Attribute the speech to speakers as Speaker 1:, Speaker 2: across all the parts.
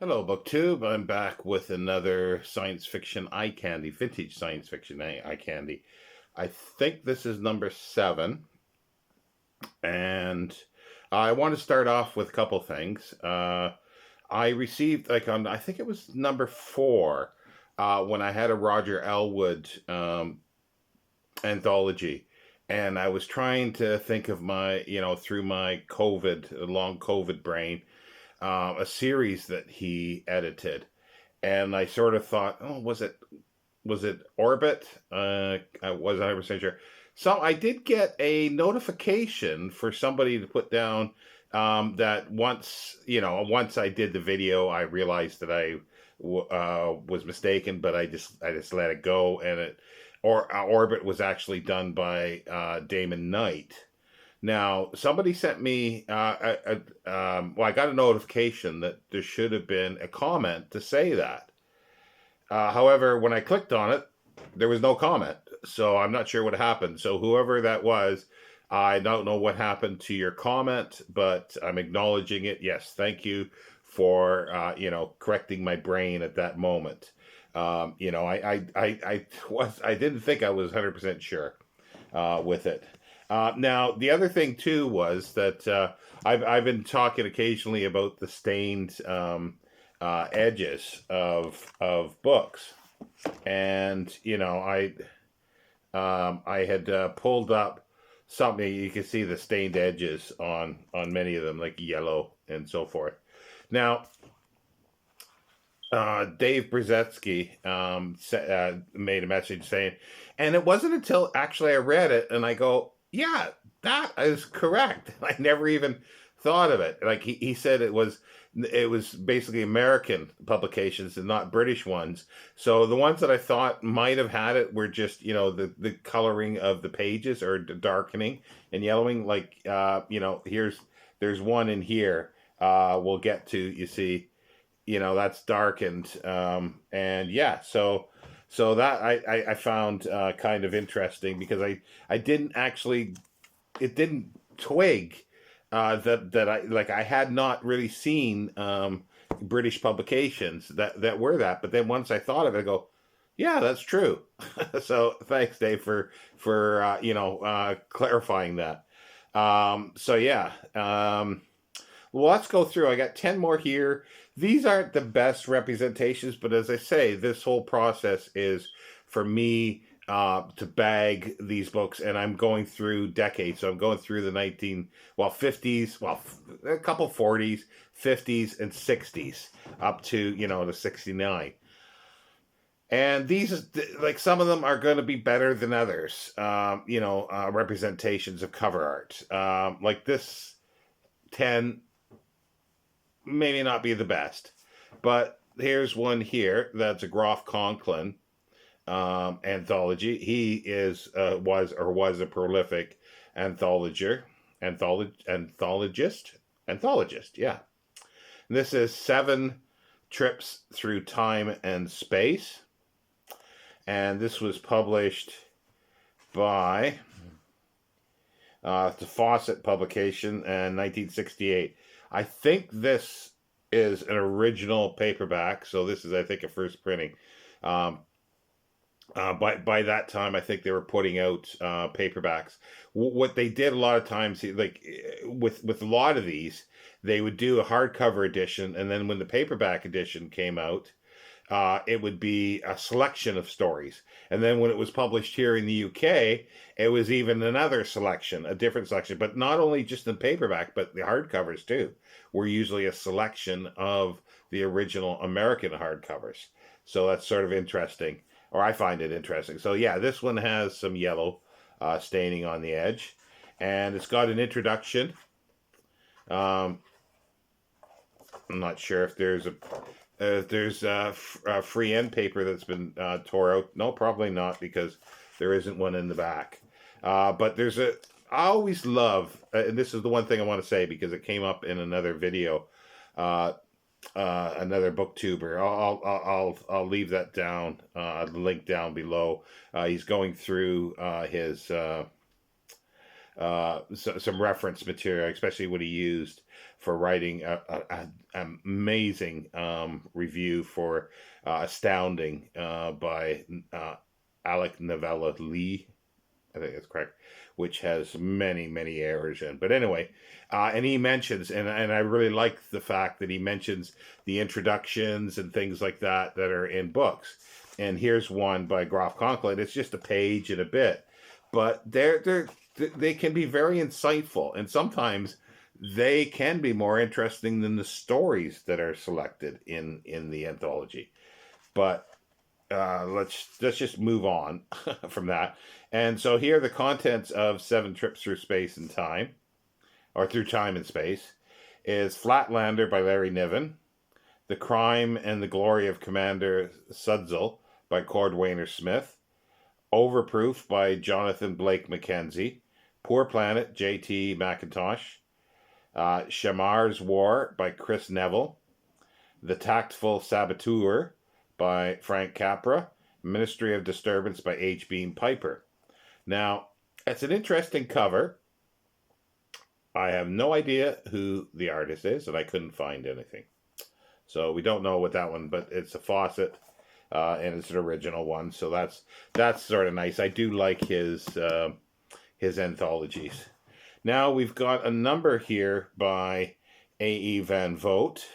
Speaker 1: Hello, BookTube. I'm back with another science fiction eye candy, vintage science fiction eye candy. I think this is number 7, and I want to start off with a couple things. I received I think it was number 4, when I had a Roger Elwood anthology, and I was trying to think of through my long COVID brain, a series that he edited, and I sort of thought, oh, was it Orbit? I wasn't 100% sure. So I did get a notification for somebody to put down, that once I did the video, I realized that I was mistaken, but I just let it go, and Orbit was actually done by Damon Knight. Now, somebody sent me, I got a notification that there should have been a comment to say that. However, when I clicked on it, there was no comment. So I'm not sure what happened. So whoever that was, I don't know what happened to your comment, but I'm acknowledging it. Yes, thank you for correcting my brain at that moment. I didn't think I was 100% sure with it. Now, the other thing too was that I've been talking occasionally about the stained edges of books, and I had pulled up something. You can see the stained edges on many of them, like yellow and so forth. Now, Dave Brzezinski made a message saying, and it wasn't until actually I read it and I go, yeah, that is correct. I never even thought of it. Like he said, it was basically American publications and not British ones. So the ones that I thought might have had it were just the coloring of the pages, or the darkening and yellowing. Like there's one in here. We'll get to, you see, that's darkened, and yeah, so that I found kind of interesting, because I didn't actually, it didn't twig that I had not really seen British publications that were that. But then once I thought of it, I go, yeah, that's true. So thanks, Dave, for clarifying that. So yeah. Well, let's go through. I got 10 more here. These aren't the best representations, but as I say, this whole process is for me to bag these books, and I'm going through decades. So I'm going through the 50s, a couple 40s, 50s, and 60s, up to, the 69. And these, like, some of them are going to be better than others, representations of cover art. Like this 10 maybe not be the best, but here's one here that's a Groff Conklin anthology. He was a prolific anthologist. Yeah. And this is 7 Trips Through Time and Space, and this was published by the Fawcett publication in 1968. I think this is an original paperback, so this is, I think, a first printing. By that time, I think they were putting out paperbacks. What they did a lot of times, like with a lot of these, they would do a hardcover edition, and then when the paperback edition came out, it would be a selection of stories. And then when it was published here in the UK, it was even another selection, a different selection. But not only just in paperback, but the hardcovers too were usually a selection of the original American hardcovers. So that's sort of interesting, or I find it interesting. So yeah, this one has some yellow staining on the edge, and it's got an introduction. Um, I'm not sure if there's free end paper that's been tore out. No, probably not, because there isn't one in the back. But I always love, and this is the one thing I want to say because it came up in another video, another booktuber. I'll leave that down, the link down below. He's going through his some reference material, especially what he used for writing an amazing review for Astounding by Alec Novella Lee. I think that's correct, which has many, many errors in. But anyway, and he mentions, and I really like the fact that he mentions the introductions and things like that are in books. And here's one by Groff Conklin. It's just a page and a bit, but they can be very insightful, and sometimes they can be more interesting than the stories that are selected in the anthology. But let's just move on from that. And so here are the contents of Seven Trips Through Space and Time, or Through Time and Space, is Flatlander by Larry Niven, The Crime and the Glory of Commander Sudzel by Cordwainer Smith, Overproof by Jonathan Blake Mackenzie, Poor Planet, J.T. McIntosh, Shamar's War by Chris Neville, The Tactful Saboteur by Frank Capra, Ministry of Disturbance by H. Beam Piper. Now, it's an interesting cover. I have no idea who the artist is, and I couldn't find anything. So we don't know what that one, but it's a Fawcett, and it's an original one. So that's sort of nice. I do like his anthologies. Now we've got a number here by A.E. Van Vogt.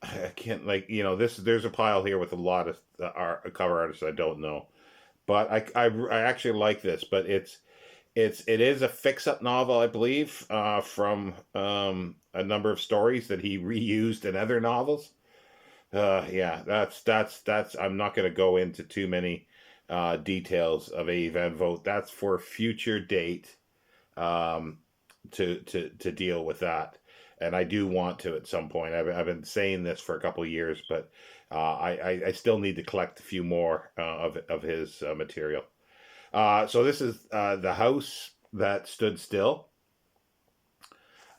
Speaker 1: I can't, there's a pile here with a lot of cover artists I don't know, but I actually like this. But it is a fix-up novel, I believe, from a number of stories that he reused in other novels. Yeah, that's. I'm not going to go into too many details of A. Van Vogt. That's for a future date, to deal with that. And I do want to at some point. I've been saying this for a couple of years, but I still need to collect a few more of his material. So this is The House That Stood Still.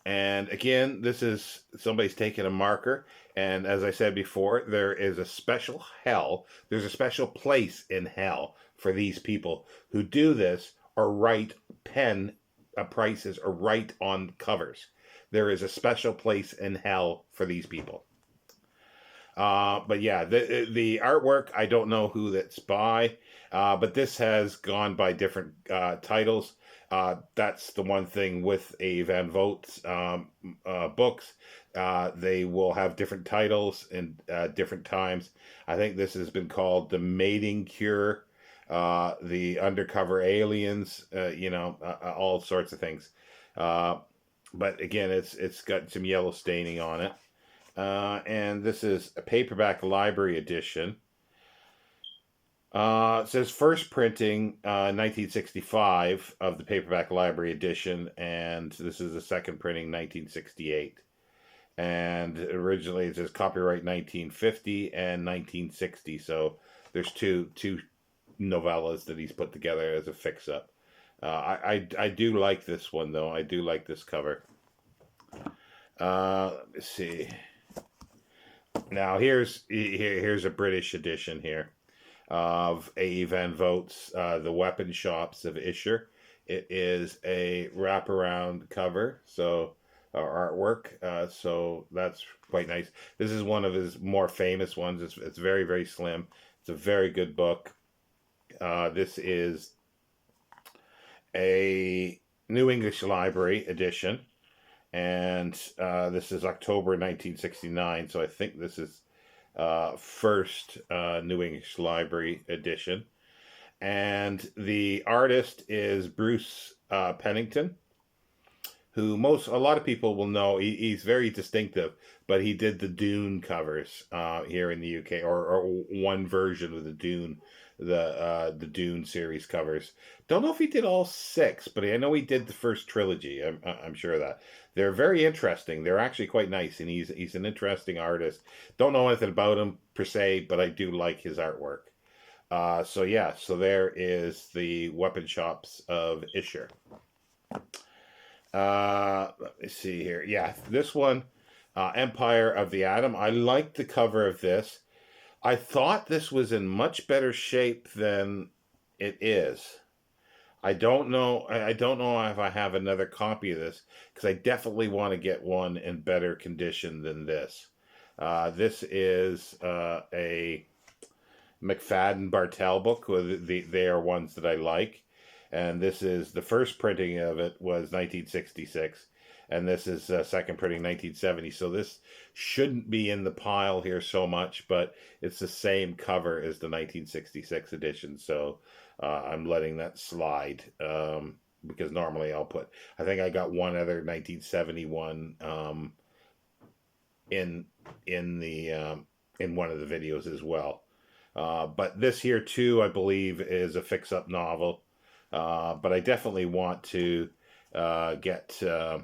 Speaker 1: And again, this is somebody's taken a marker. And as I said before, there is a special hell. There's a special place in hell for these people who do this or write pen prices or write on covers. There is a special place in hell for these people. But yeah, the artwork, I don't know who that's by, but this has gone by different titles. That's the one thing with A. Van Vogt's books. They will have different titles in different times. I think this has been called The Mating Cure, The Undercover Aliens, all sorts of things. But again, it's got some yellow staining on it. And this is a paperback library edition. It says first printing 1965 of the paperback library edition, and this is the second printing 1968. And originally it says copyright 1950 and 1960. So there's two novellas that he's put together as a fix-up. I do like this one, though. I do like this cover. Let me see. Now here's a British edition here of A. Van Vogt's The Weapon Shops of Isher. It is a wraparound cover, so artwork. So that's quite nice. This is one of his more famous ones. It's very, very slim. It's a very good book. This is a New English Library edition, and this is October 1969, so I think this is first New English Library edition. And the artist is Bruce Pennington, who a lot of people will know. He's very distinctive, but he did the Dune covers here in the UK, or one version of the Dune, the Dune series covers. Don't know if he did all 6, but I know he did the first trilogy. I'm sure of that. They're very interesting. They're actually quite nice, and he's an interesting artist. Don't know anything about him per se, but I do like his artwork. So there is the Weapon Shops of Isher. Let me see here. Yeah, this one, Empire of the Atom. I like the cover of this. I thought this was in much better shape than it is. I don't know. I don't know if I have another copy of this because I definitely want to get one in better condition than this. This is a McFadden Bartel book. They are ones that I like, and this is the first printing of it was 1966, and this is second printing 1970. So this shouldn't be in the pile here so much, but it's the same cover as the 1966 edition. So I'm letting that slide. Because normally I'll put, I think I got one other 1971 in the in one of the videos as well. But this here too, I believe, is a fix-up novel. But I definitely want to get a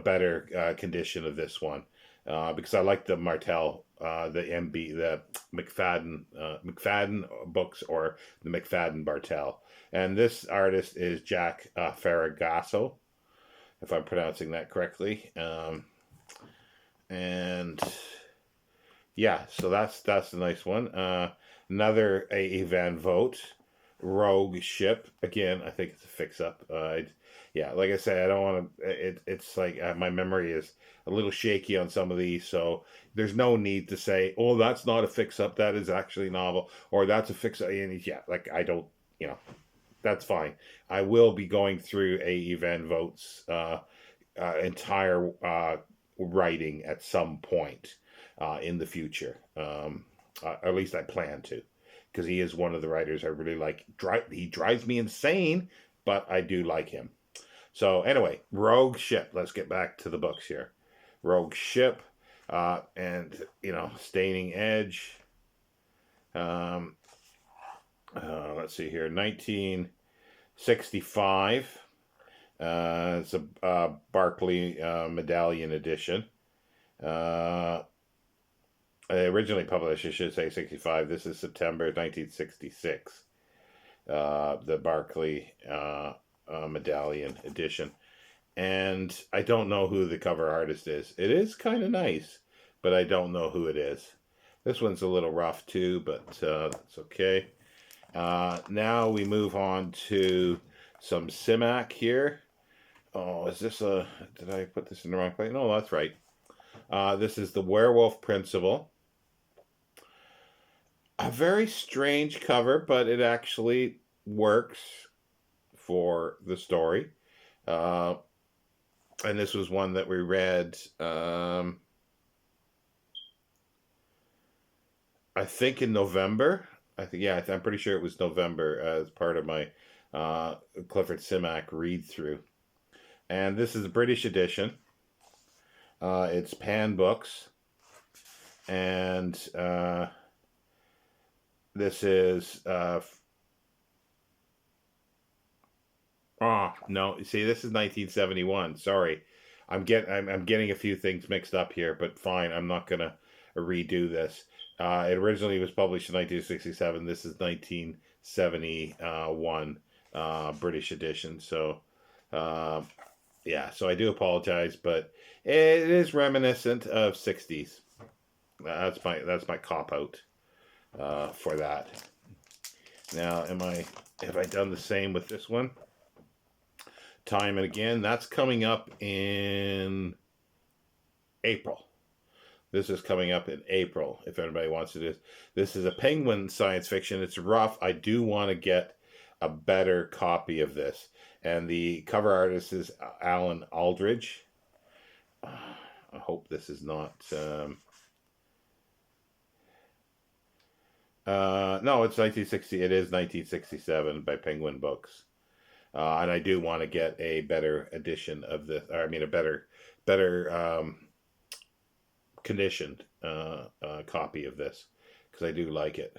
Speaker 1: better condition of this one because I like the Martel, the MB, the McFadden books, or the McFadden Bartel. And this artist is Jack Ferragasso, if I'm pronouncing that correctly. And yeah, so that's a nice one. Another A. Van Vogt, Rogue Ship. Again, I think it's a fix-up. Yeah, like I said, I don't want to. It's like my memory is a little shaky on some of these, so there's no need to say, "Oh, that's not a fix-up. That is actually novel," or "That's a fix-up." And yeah, like I don't, you know, that's fine. I will be going through A. Van Vogt's entire writing at some point in the future. At least I plan to, because he is one of the writers I really like. He drives me insane, but I do like him. So anyway, Rogue Ship. Let's get back to the books here. Rogue Ship, and Staining Edge. Um, let's see here, 1965. It's a Barclay Medallion edition. Originally published, I should say, 65. This is September 1966. The Barclay Medallion edition. And I don't know who the cover artist is. It is kind of nice, but I don't know who it is. This one's a little rough too, but that's okay. Now we move on to some Simak here. Oh, is this a... Did I put this in the wrong place? No, that's right. This is The Werewolf Principle. A very strange cover, but it actually works for the story. And this was one that we read, I think in November. I'm pretty sure it was November as part of my Clifford Simak read-through. And this is a British edition. It's Pan Books. And this is... Oh, no. See, this is 1971. Sorry. I'm getting a few things mixed up here, but fine. I'm not going to redo this. It originally was published in 1967. This is 1971 British edition. So, yeah. So I do apologize, but it is reminiscent of 60s. That's my cop out for that. Now, have I done the same with this one? Time and again. That's coming up in April. This is coming up in April, if anybody wants to do this. This is a Penguin science fiction. It's rough. I do want to get a better copy of this. And the cover artist is Alan Aldridge. I hope this is not... no, it's 1960. It is 1967 by Penguin Books. And I do want to get a better edition of this. Or, I mean, a better conditioned copy of this, because I do like it.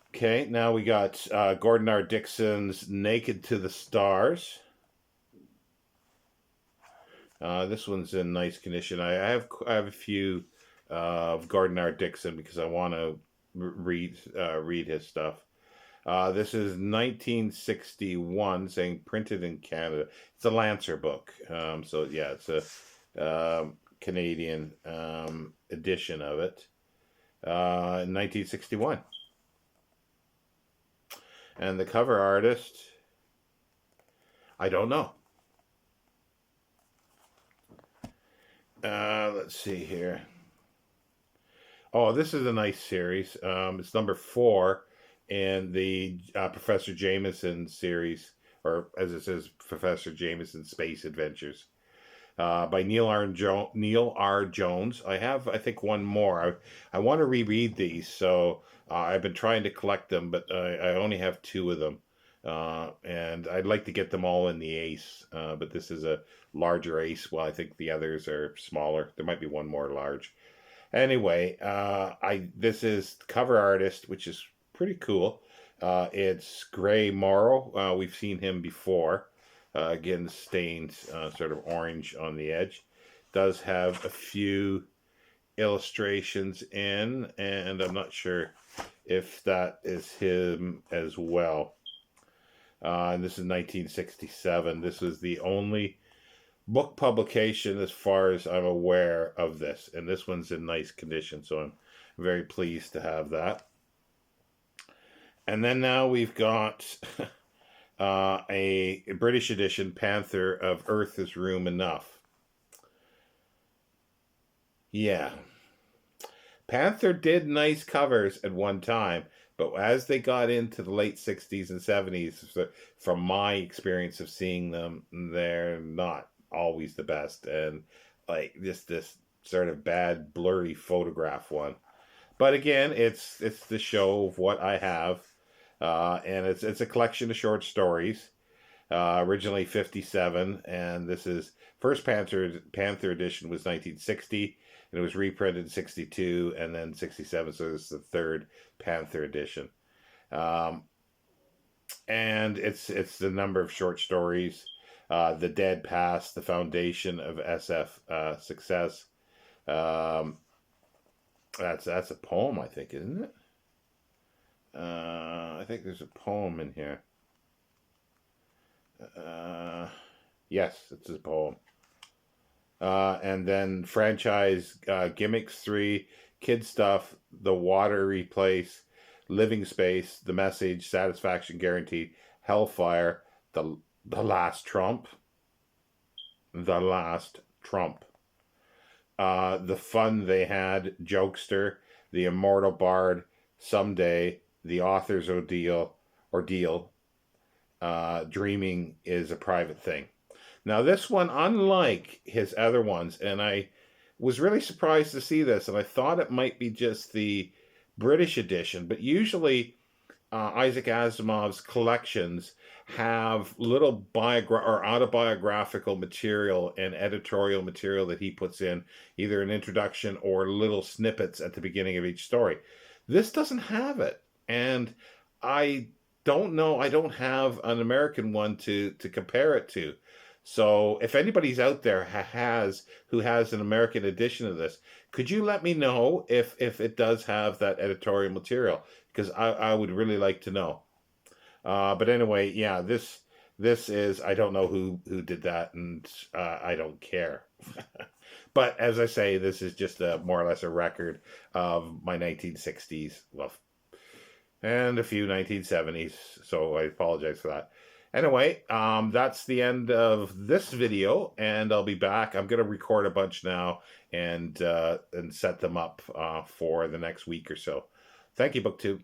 Speaker 1: Okay, now we got Gordon R. Dixon's Naked to the Stars. This one's in nice condition. I have a few of Gordon R. Dixon because I want to read his stuff. This is 1961, saying printed in Canada. It's a Lancer book. So yeah, it's a Canadian edition of it. In 1961. And the cover artist, I don't know. Let's see here. Oh, this is a nice series. It's number 4 in the Professor Jameson series, or as it says, Professor Jameson Space Adventures, by Neil R. Jones. I have, I think, one more. I want to reread these, so I've been trying to collect them, but I only have 2 of them. And I'd like to get them all in the ace, but this is a larger ace. Well, I think the others are smaller. There might be one more large. Anyway, this is cover artist, which is pretty cool. It's Gray Morrow. We've seen him before. Again, stained sort of orange on the edge. Does have a few illustrations in, and I'm not sure if that is him as well. And this is 1967. This was the only book publication as far as I'm aware of this, and this one's in nice condition, so I'm very pleased to have that. And then now we've got a British edition, Panther, of Earth is Room Enough. Yeah, Panther did nice covers at one time, but as they got into the late 60s and 70s, from my experience of seeing them, they're not always the best, and like just this sort of bad blurry photograph one. But again, it's the show of what I have, and it's a collection of short stories, originally 57, and this is first Panther edition was 1960, and it was reprinted in 62 and then 67, so this is the third Panther edition. And it's the number of short stories. The Dead Past, the foundation of SF success. That's a poem, I think, isn't it? I think there's a poem in here. Yes, it's a poem. And then franchise gimmicks 3, kid stuff, the watery place, living space, the message, satisfaction guaranteed, hellfire, the last trump, the fun they had, jokester, the immortal bard, someday, the author's ordeal, dreaming is a private thing. Now this one, unlike his other ones, and I was really surprised to see this, and I thought it might be just the British edition, but usually Isaac Asimov's collections have little autobiographical material and editorial material that he puts in, either an introduction or little snippets at the beginning of each story. This doesn't have it, and I don't know, I don't have an American one to compare it to. So if anybody's out there who has an American edition of this, could you let me know if it does have that editorial material? Because I would really like to know. But anyway, yeah, this is, I don't know who did that, and I don't care. But as I say, this is just more or less a record of my 1960s love and a few 1970s. So I apologize for that. Anyway, that's the end of this video, and I'll be back. I'm going to record a bunch now and set them up for the next week or so. Thank you, BookTube.